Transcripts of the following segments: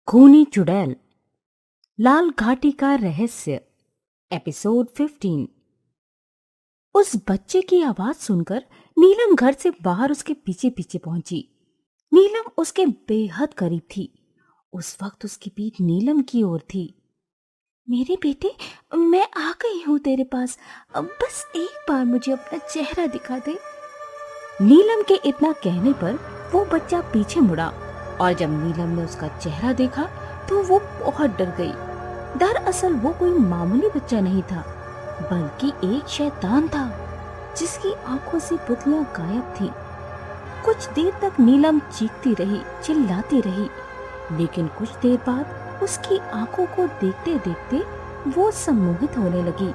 खूनी चुड़ैल, लाल घाटी का रहस्य, एपिसोड 15। उस बच्चे की आवाज सुनकर नीलम घर से बाहर उसके पीछे पीछे पहुंची। नीलम उसके बेहद करीब थी। उस वक्त उसकी पीठ नीलम की ओर थी। मेरे बेटे, मैं आ गई हूँ तेरे पास। अब बस एक बार मुझे अपना चेहरा दिखा दे। नीलम के इतना कहने पर वो बच्चा पीछे मुड़ा और जब नीलम ने उसका चेहरा देखा तो वो बहुत डर गई। दरअसल वो कोई मामूली बच्चा नहीं था, बल्कि एक शैतान था जिसकी आंखों से पुतलियां गायब थी। कुछ देर तक नीलम चीखती रही, चिल्लाती रही, लेकिन कुछ देर बाद उसकी आंखों को देखते देखते वो सम्मोहित होने लगी।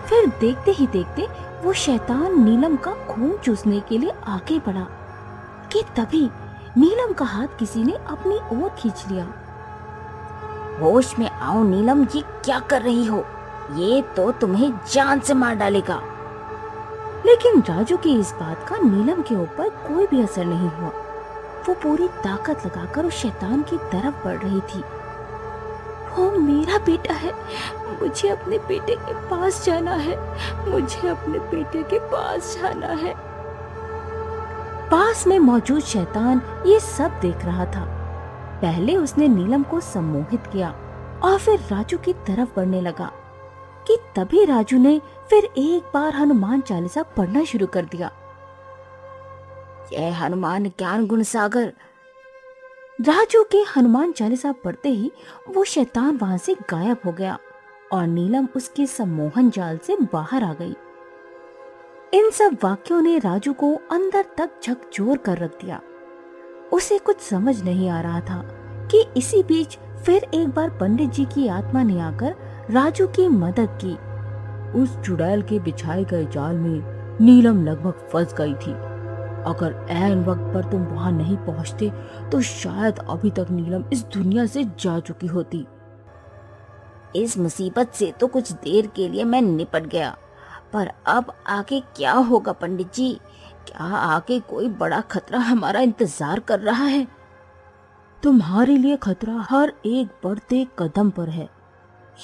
फिर देखते ही देखते वो शैतान नीलम का खून चूसने के लिए आगे बढ़ा कि तभी नीलम का हाथ किसी ने अपनी ओर खींच लिया। होश में आओ नीलम, ये क्या कर रही हो? ये तो तुम्हें जान से मार डालेगा। लेकिन राजू की इस बात का नीलम के ऊपर कोई भी असर नहीं हुआ। वो पूरी ताकत लगाकर उस शैतान की तरफ बढ़ रही थी। वो मेरा बेटा है, मुझे अपने बेटे के पास जाना है, मुझे अपने बेटे के पास जाना है। पास में मौजूद शैतान ये सब देख रहा था। पहले उसने नीलम को सम्मोहित किया और फिर राजू की तरफ बढ़ने लगा कि तभी राजू ने फिर एक बार हनुमान चालीसा पढ़ना शुरू कर दिया। जय हनुमान ज्ञान गुण सागर। राजू के हनुमान चालीसा पढ़ते ही वो शैतान वहां से गायब हो गया और नीलम उसके सम्मोहन जाल से बाहर आ गई। इन सब वाक्यों ने राजू को अंदर तक झकझोर कर रख दिया। उसे कुछ समझ नहीं आ रहा था कि इसी बीच फिर एक बार पंडित जी की आत्मा ने आकर राजू की मदद की। उस चुड़ैल के बिछाए गए जाल में नीलम लगभग फंस गई थी। अगर ऐन वक्त पर तुम वहां नहीं पहुंचते तो शायद अभी तक नीलम इस दुनिया से जा चुकी होती। इस मुसीबत से तो कुछ देर के लिए मैं निपट गया, पर अब आगे क्या होगा पंडित जी? क्या आगे कोई बड़ा खतरा हमारा इंतजार कर रहा है? तुम्हारे लिए खतरा हर एक बढ़ते कदम पर है।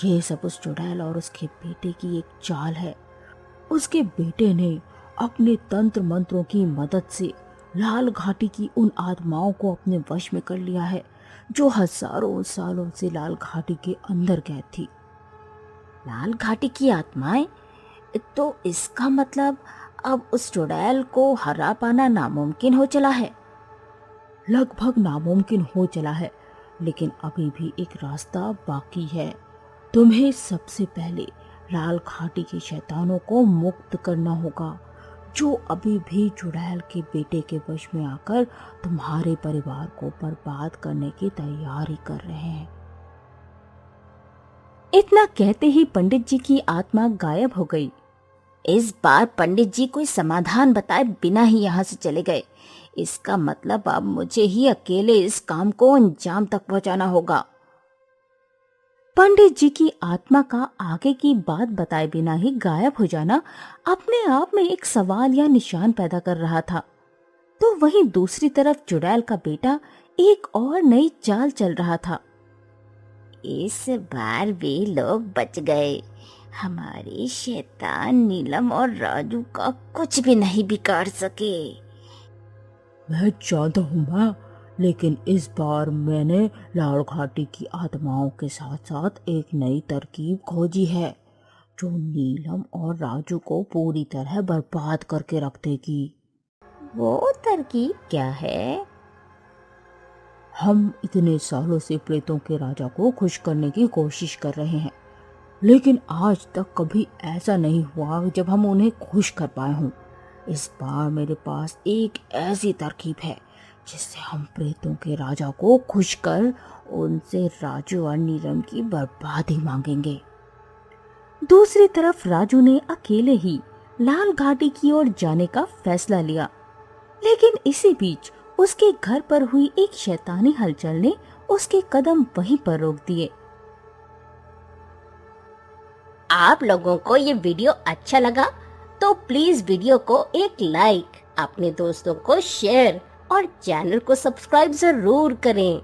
ये सब उस चुड़ैल और उसके बेटे की एक चाल है। उसके बेटे ने अपने तंत्र मंत्रों की मदद से लाल घाटी की उन आत्माओं को अपने वश में कर लिया है जो हजारों सालों से लाल घाटी के अंदर कैद थी। लाल घाटी की आत्माएं? तो इसका मतलब अब उस चुड़ैल को हरा पाना नामुमकिन हो चला है। लगभग नामुमकिन हो चला है, लेकिन अभी भी एक रास्ता बाकी है। तुम्हें सबसे पहले लाल घाटी के शैतानों को मुक्त करना होगा जो अभी भी चुड़ैल के बेटे के वश में आकर तुम्हारे परिवार को बर्बाद करने की तैयारी कर रहे हैं। इतना कहते ही पंडित जी की आत्मा गायब हो गई। इस बार पंडित जी कोई समाधान बताए बिना ही यहाँ से चले गए। इसका मतलब अब मुझे ही अकेले इस काम को अंजाम तक पहुंचाना होगा। पंडित जी की आत्मा का आगे की बात बताए बिना ही गायब हो जाना अपने आप में एक सवाल या निशान पैदा कर रहा था। तो वहीं दूसरी तरफ चुड़ैल का बेटा एक और नई चाल चल रहा था। इस बार वे लोग बच गए। हमारे शैतान नीलम और राजू का कुछ भी नहीं बिगाड़ सके। मैं जानता हूँ माँ, लेकिन इस बार मैंने लाल घाटी की आत्माओं के साथ साथ एक नई तरकीब खोजी है जो नीलम और राजू को पूरी तरह बर्बाद करके रख देगी। वो तरकीब क्या है? हम इतने सालों से प्रेतों के राजा को खुश करने की कोशिश कर रहे हैं, लेकिन आज तक कभी ऐसा नहीं हुआ जब हम उन्हें खुश कर पाए हों। इस बार मेरे पास एक ऐसी तरकीब है जिससे हम प्रेतों के राजा को खुश कर उनसे राजू और नीलम की बर्बादी मांगेंगे। दूसरी तरफ राजू ने अकेले ही लाल घाटी की ओर जाने का फैसला लिया, लेकिन इसी बीच उसके घर पर हुई एक शैतानी हलचल ने उसके कदम वहीं पर रोक दिए। आप लोगों को ये वीडियो अच्छा लगा तो प्लीज वीडियो को एक लाइक, अपने दोस्तों को शेयर और चैनल को सब्सक्राइब जरूर करें।